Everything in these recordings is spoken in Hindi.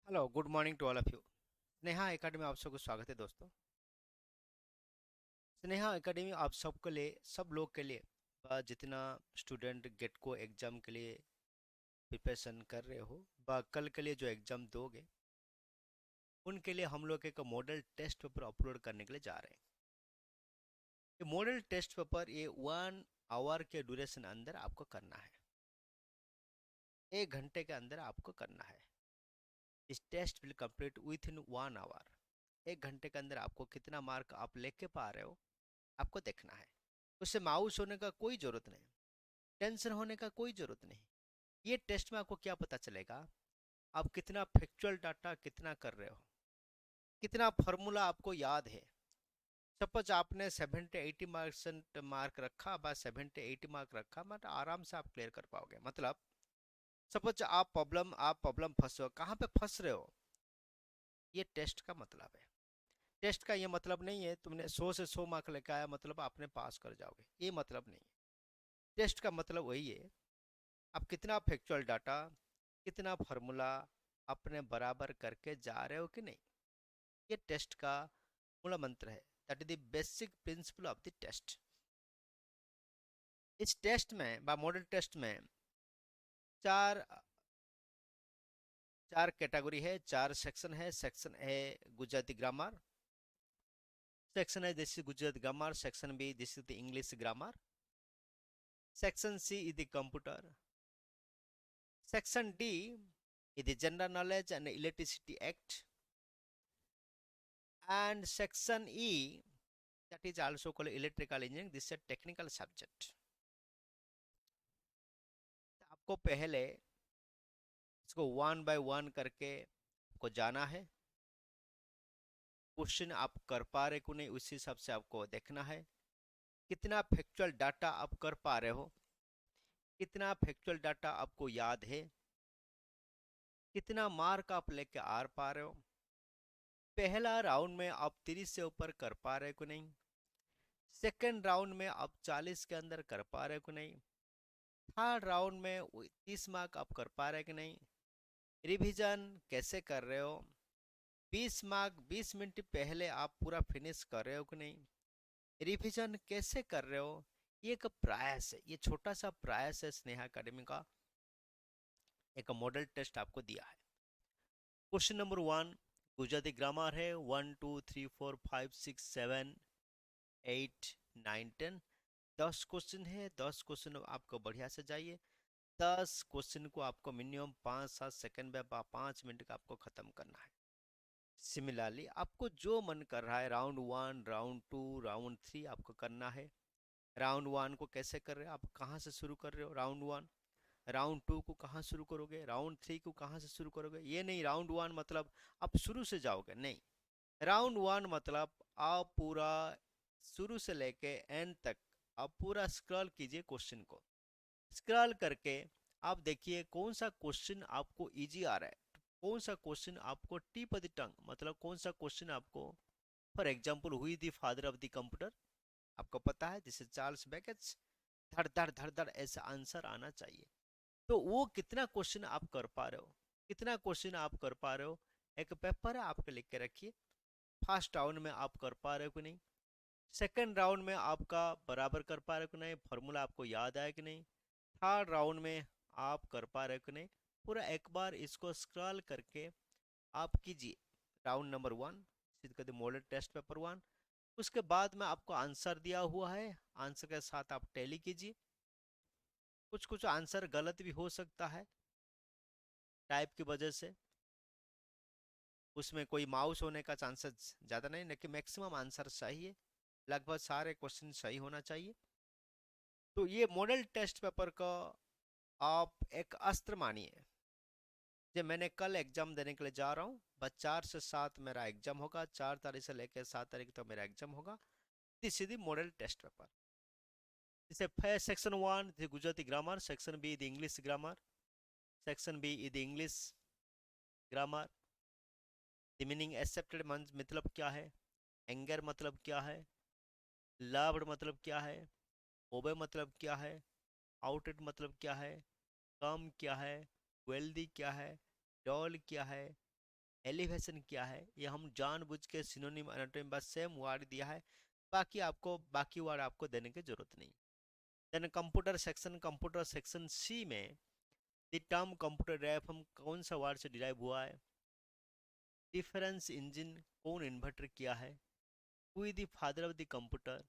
Hello good morning to all of you. Sneha academy आप सबको स्वागत है दोस्तों। स्नेहा एकेडमी आप सबके लिए, सब लोग के लिए, जितना स्टूडेंट गेट को एग्जाम के लिए प्रिपरेशन कर रहे हो, कल के लिए जो एग्जाम दोगे, उनके लिए हम लोग एक मॉडल टेस्ट पेपर अपलोड करने के लिए जा रहे हैं। ये मॉडल टेस्ट पेपर ये 1 आवर के ड्यूरेशन अंदर आपको करना है। 1 घंटे के अंदर आपको करना है। इस test will complete within 1 hour. 1 घंटे के अंदर आपको कितना मार्क आप लेके पा रहे हो, आपको देखना है। उससे मायूस होने का कोई जरूरत नहीं, टेंशन होने का कोई जरूरत नहीं। ये टेस्ट में आपको क्या पता चलेगा, आप कितना फैक्चुअल डाटा कितना कर रहे हो, कितना फॉर्मूला आपको याद है। सपोज आपने 70-80 मार्क रखा, बस 70-80 मार्क रखा, मतलब आराम से आप क्लियर कर पाओगे। मतलब सपोज आप प्रॉब्लम फंसे हो, कहाँ पे फंस रहे हो, ये टेस्ट का मतलब है। टेस्ट का ये मतलब नहीं है तुमने 100 से 100 मार्क लेकर आया मतलब आपने पास कर जाओगे, ये मतलब नहीं है। टेस्ट का मतलब वही है, आप कितना फैक्चुअल डाटा, कितना फार्मूला अपने बराबर करके जा रहे हो कि नहीं। ये टेस्ट का मूल मंत्र है। That is the basic principle of the test. इस टेस्ट में मॉडल टेस्ट में चार चार कैटेगरी है, 4 सेक्शन है। Section A Gujarati grammar, section है this is Gujarati grammar, section B this is the English grammar, section C is the computer, section D is the General Knowledge and Electricity Act, and section E, that is also called electrical engineering. This is a technical subject. तो आपको पहले इसको 1 बाय 1 करके आपको जाना है। क्वेश्चन आप कर पा रहे को नहीं, उसी हिसाब से आपको देखना है। कितना फैक्चुअल डाटा आप कर पा रहे हो, कितना फैक्चुअल डाटा आपको याद है, कितना मार्क आप लेके आ पा रहे हो। पहला राउंड में आप 30 से ऊपर कर पा रहे को नहीं, सेकेंड राउंड में आप 40 के अंदर कर पा रहे को नहीं, थर्ड राउंड में 30 मार्क आप कर पा रहे कि नहीं। रिवीजन कैसे कर रहे हो, 20 मार्क 20 मिनट पहले आप पूरा फिनिश कर रहे हो कि नहीं। रिवीजन कैसे कर रहे हो, ये एक प्रयास है, ये छोटा सा प्रयास है स्नेहा अकेडमी का। एक मॉडल टेस्ट आपको दिया है। क्वेश्चन नंबर 1 गुजराती ग्रामर है। 1 2 3 4 5 6 7 8 9 10, 10 क्वेश्चन है। 10 क्वेश्चन आपको बढ़िया से जाइए। 10 क्वेश्चन को आपको मिनिमम 5-7 सेकंड में 5 मिनट का आपको खत्म करना है। सिमिलरली आपको जो मन कर रहा है, राउंड 1, राउंड 2, राउंड 3 आपको करना है। राउंड 1 को कैसे कर रहे हो, आप कहाँ से शुरू कर रहे हो राउंड 1, राउंड 2 को कहाँ शुरू करोगे, राउंड 3 को कहाँ से शुरू करोगे। ये नहीं राउंड 1 मतलब आप शुरू से जाओगे, नहीं। राउंड 1 मतलब आप पूरा शुरू से लेके एंड तक आप पूरा स्क्रॉल कीजिए क्वेश्चन को। स्क्रॉल करके आप देखिए कौन सा क्वेश्चन आपको इजी आ रहा है, कौन सा क्वेश्चन आपको टिप ऑफ द टंग, मतलब कौन सा क्वेश्चन आपको, फॉर एग्जांपल हुई the father of the computer, आपको पता है दिस इज चार्ल्स बैकेट, धड़ धड़ धड़ धड़ ऐसा आंसर आना चाहिए। तो वो कितना क्वेश्चन आप कर पा रहे हो, कितना क्वेश्चन आप कर पा रहे हो। एक पेपर है आपके लिख के रखिए। फर्स्ट राउंड में आप कर पा रहे हो कि नहीं, सेकंड राउंड में आपका बराबर कर पा रहे हो कि नहीं, फॉर्मूला आपको याद आया कि नहीं, थर्ड राउंड में आप कर पा रहे हो कि नहीं। पूरा एक बार इसको स्क्रॉल करके आप कीजिए। राउंड नंबर 1 कहते मॉडल टेस्ट पेपर 1। उसके बाद में आपको आंसर दिया हुआ है, आंसर के साथ आप टैली कीजिए। कुछ कुछ आंसर गलत भी हो सकता है टाइप की वजह से, उसमें कोई माउस होने का चांसेस ज़्यादा नहीं, लेकिन मैक्सिमम आंसर सही है। लगभग सारे क्वेश्चन सही होना चाहिए। तो ये मॉडल टेस्ट पेपर का आप एक अस्त्र मानिए। जब मैंने कल एग्जाम देने के लिए जा रहा हूँ, बस 4 से 7 मेरा एग्जाम होगा, 4 तारीख से लेकर 7 तारीख तक मेरा एग्जाम होगा। This is the model test paper. जैसे section 1 Gujarati grammar, section B the English grammar, section B the English grammar. The meaning accepted मतलब क्या है, एंगर मतलब क्या है, लव्ड मतलब क्या है, ओबे मतलब क्या है, आउटेड मतलब क्या है, कम क्या है, वेल्दी क्या है, डॉल क्या है, एलिवेशन क्या है, ये हम जानबूझ के सिनोनिम एनाटोमी बस सेम वर्ड दिया है, बाकी वर्ड आपको देने की जरूरत नहीं। देन कंप्यूटर सेक्शन सी में द टर्म कंप्यूटर ड्राइव हम कौन सा वर्ड से डिराइव हुआ है, डिफरेंस इंजन कौन इन्वर्टर किया है, who is the father of the computer.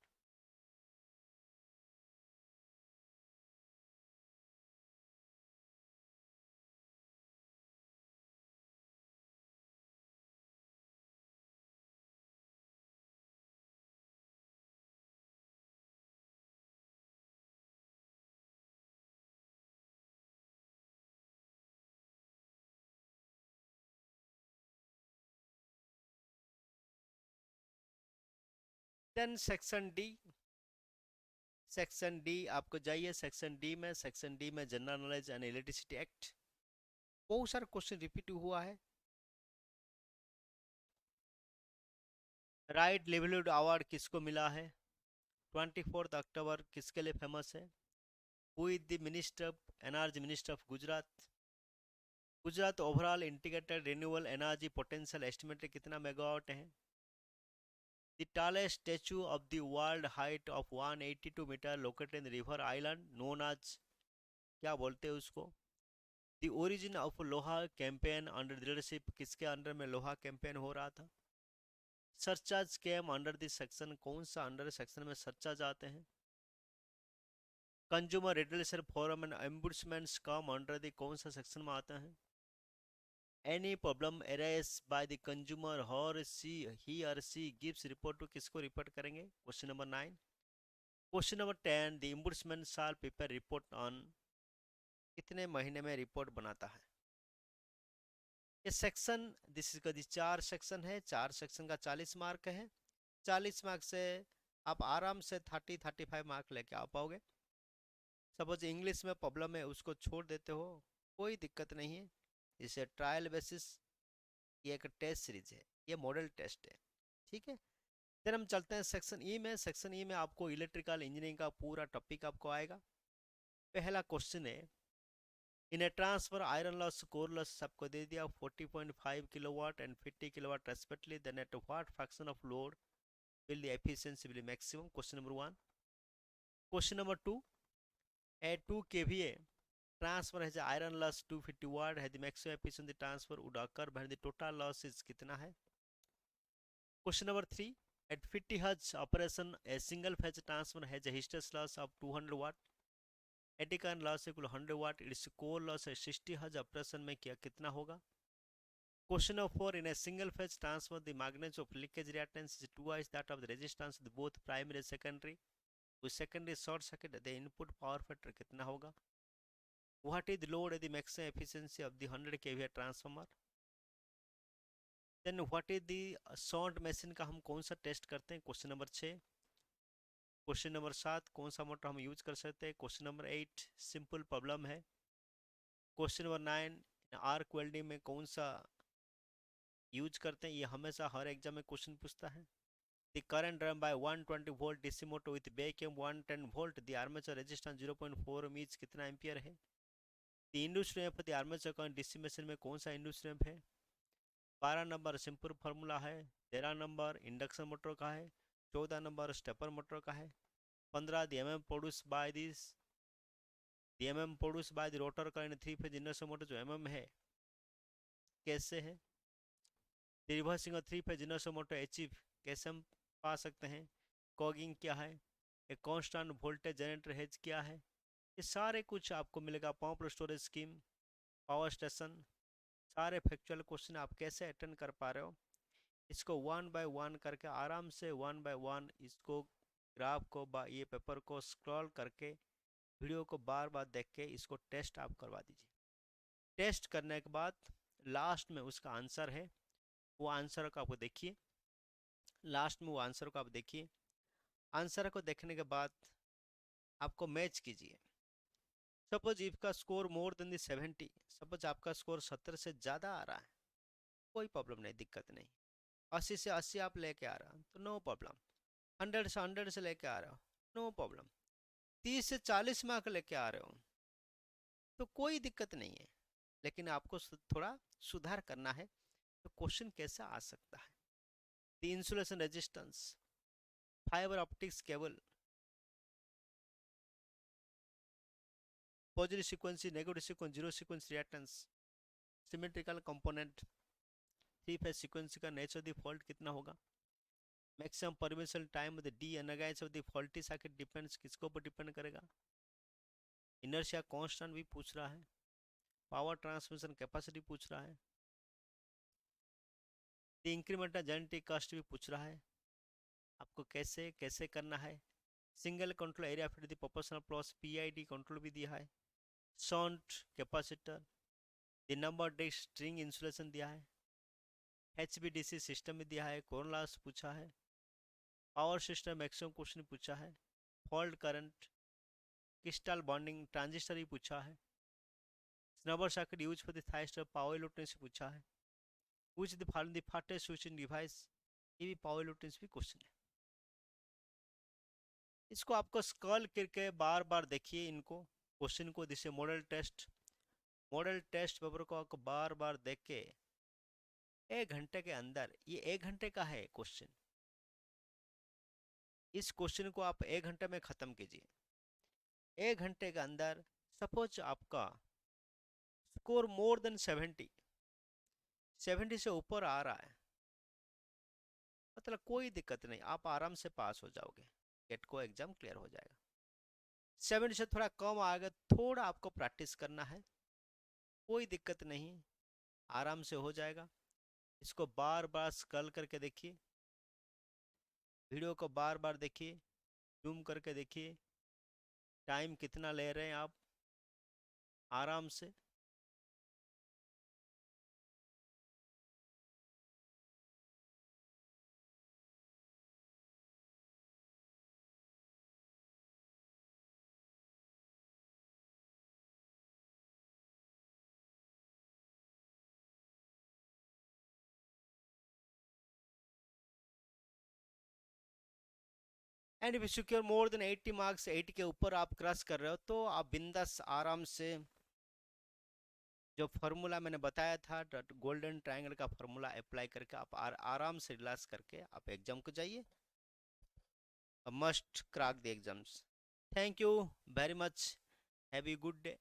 Then section D आपको जाइए, सेक्शन डी में general knowledge and electricity act, बहुत सारा क्वेश्चन रिपीट हुआ है। राइट लिवलीहुड अवार्ड किसको मिला है, 24 अक्टूबर किसके लिए फेमस है, who is the minister energy minister of Gujarat, Gujarat overall integrated renewable energy potential estimated कितना मेगावाट है, the tallest statue of the world height of 182 metre located in river island known as, क्या बोलते हैं उसको, the origin of Loha campaign under leadership किसके अंडर में लोहा कैंपेन हो रहा था, surcharge came under the section कौन सा अंडर सेक्शन में सरचार्ज आते हैं, consumer retailer forum and ombudsmen come under the कौन सा सेक्शन में आता है, any problem arise by the consumer और ही और सी गिव्स रिपोर्ट टू किसको रिपोर्ट करेंगे, question number 9। Question number 10 the ombudsman shall prepare report on, कितने महीने में रिपोर्ट बनाता है। ये सेक्शन दिस इज चार सेक्शन है, चार सेक्शन का 40 मार्क है, 40 मार्क से आप आराम से 35 मार्क लेके आ पाओगे। सपोज इंग्लिश में प्रॉब्लम है उसको छोड़ देते हो, कोई दिक्कत नहीं है, इसे ट्रायल बेसिस, ये एक टेस्ट सीरीज है, ये मॉडल टेस्ट है, ठीक है। फिर हम चलते हैं सेक्शन ई में, सेक्शन ई में आपको इलेक्ट्रिकल इंजीनियरिंग का पूरा टॉपिक आपको आएगा। पहला क्वेश्चन है, in a transfer iron loss core loss सबको दे दिया 40.5 kilowatt and 50 kilowatt respectively, then at what fraction of load will the efficiency will be maximum, question number 1। question number 2, at 2 kVA transfer has iron loss 250 watt, has the maximum efficiency transfer would occur when the total loss is कितना है। question number 3, at 50 Hz operation a single phase transformer has a hysteresis loss of 200 watt, eddy current loss equal 100 watt, its core loss है 60 Hz operation में क्या कितना होगा। question number 4, in a single phase transformer the magnitude of leakage reactance is twice that of the resistance of both primary and secondary, with secondary short circuit the input power factor कितना होगा। what is the load at the maximum efficiency of the 100 kVA transformer, then what is the shunt machine का हम कौन सा टेस्ट करते हैं, क्वेश्चन नंबर 6। क्वेश्चन नंबर 7, कौन सा मोटर हम यूज कर सकते हैं, क्वेश्चन नंबर 8 सिंपल प्रॉब्लम है। क्वेश्चन नंबर 9 आर्क वेल्डिंग में कौन सा यूज करते हैं, ये हमेशा हर एग्जाम में क्वेश्चन पूछता है। The current driven by 120 volt DC motor with back M 110 volt, the armature resistance 0.4 ohm is कितना एम्पियर है। The induced ramp the armature current DC machine में कौन सा इंड्यूस्ड रैंप है। 12 नंबर सिंपल फार्मूला है, 13 नंबर इंडक्शन मोटर का है, 14 नंबर स्टेपर मोटर का है, 15 the MM produce by this the MM produce by the rotor current 3 phase induction motor जो एमएम है कैसे है। रिवर्सिंग और 3 फेज इंडक्शन मोटर अचीव कैसे हम पा सकते हैं, कॉगिंग क्या है, एक कांस्टेंट वोल्टेज जनरेटर हेज क्या है, ये सारे कुछ आपको मिलेगा। Pump storage scheme, power station, सारे फैक्चुअल क्वेश्चन आप कैसे अटेंड कर पा रहे हो, इसको 1 बाय 1 करके आराम से 1 बाय 1 इसको ग्राफ को ये पेपर को स्क्रॉल करके वीडियो को बार बार देख के इसको टेस्ट आप करवा दीजिए। टेस्ट करने के बाद लास्ट में उसका आंसर है, वो आंसर को आपको देखिए, लास्ट में वो आंसर को आप देखिए, आंसर को देखने के बाद आपको मैच कीजिए। सपोज इसका स्कोर मोर देन दी 70, सपोज आपका स्कोर 70 से ज़्यादा आ रहा है, कोई प्रॉब्लम नहीं, दिक्कत नहीं। 80 से 80 आप लेके आ रहे हो तो नो प्रॉब्लम, 100 से लेके आ रहे हो नो प्रॉब्लम, 30 से 40 मार्क लेके आ रहे हो तो कोई दिक्कत नहीं है, लेकिन आपको थोड़ा सुधार करना है। तो क्वेश्चन कैसे आ सकता है? The insulation resistance, fibre optics cable, positive sequence, negative sequence, zero sequence reactance, symmetrical component, three phase sequence का नेचर ऑफ द फॉल्ट कितना होगा, maximum permission time the de-energise of the faulty circuit depends, किसके ऊपर डिपेंड करेगा, इनर्शिया कांस्टेंट भी पूछ रहा है, पावर ट्रांसमिशन कैपेसिटी पूछ रहा है, द इंक्रीमेंटल जेनेटिक कास्ट भी पूछ रहा है, आपको कैसे कैसे करना है, single control area fit the proportional plus PID control भी दिया है, shunt capacitor, the number disc string insulation दिया है, एचबीडीसी सिस्टम में दिया है, कोरोना लॉस पूछा है, पावर सिस्टम मैक्सिमम क्वेश्चन पूछा है, fault current, crystal bonding transistor ही पूछा है, snubber circuit use for the thyristor power electronics पूछा है, which the following the fastest switching device, ये भी पावर इलेक्ट्रॉनिक्स भी क्वेश्चन है। इसको आपको स्क्रॉल करके बार बार देखिए इनको क्वेश्चन को, जैसे मॉडल टेस्ट पेपर को आपको बार बार देख के 1 घंटे के अंदर, ये 1 घंटे का है क्वेश्चन, इस क्वेश्चन को आप 1 घंटे में खत्म कीजिए। 1 घंटे के अंदर सपोज आपका स्कोर मोर देन 70 से ऊपर आ रहा है, मतलब कोई दिक्कत नहीं, आप आराम से पास हो जाओगे, गेट को एग्जाम क्लियर हो जाएगा। 70 से थोड़ा कम आएगा, थोड़ा आपको प्रैक्टिस करना है, कोई दिक्कत नहीं, आराम से हो जाएगा। इसको बार बार स्क्रॉल करके देखिए, वीडियो को बार बार देखिए, जूम करके देखिए, टाइम कितना ले रहे हैं आप, आराम से। And if you secure more than 80 marks, 80 के ऊपर आप क्रॉस कर रहे हो, तो आप बिंदास आराम से जो फार्मूला मैंने बताया था, गोल्डन ट्रायंगल का फार्मूला अप्लाई करके आप आराम से रिलैक्स करके आप एग्जाम को जाइए, must crack the exams. Thank you very much, have a good day.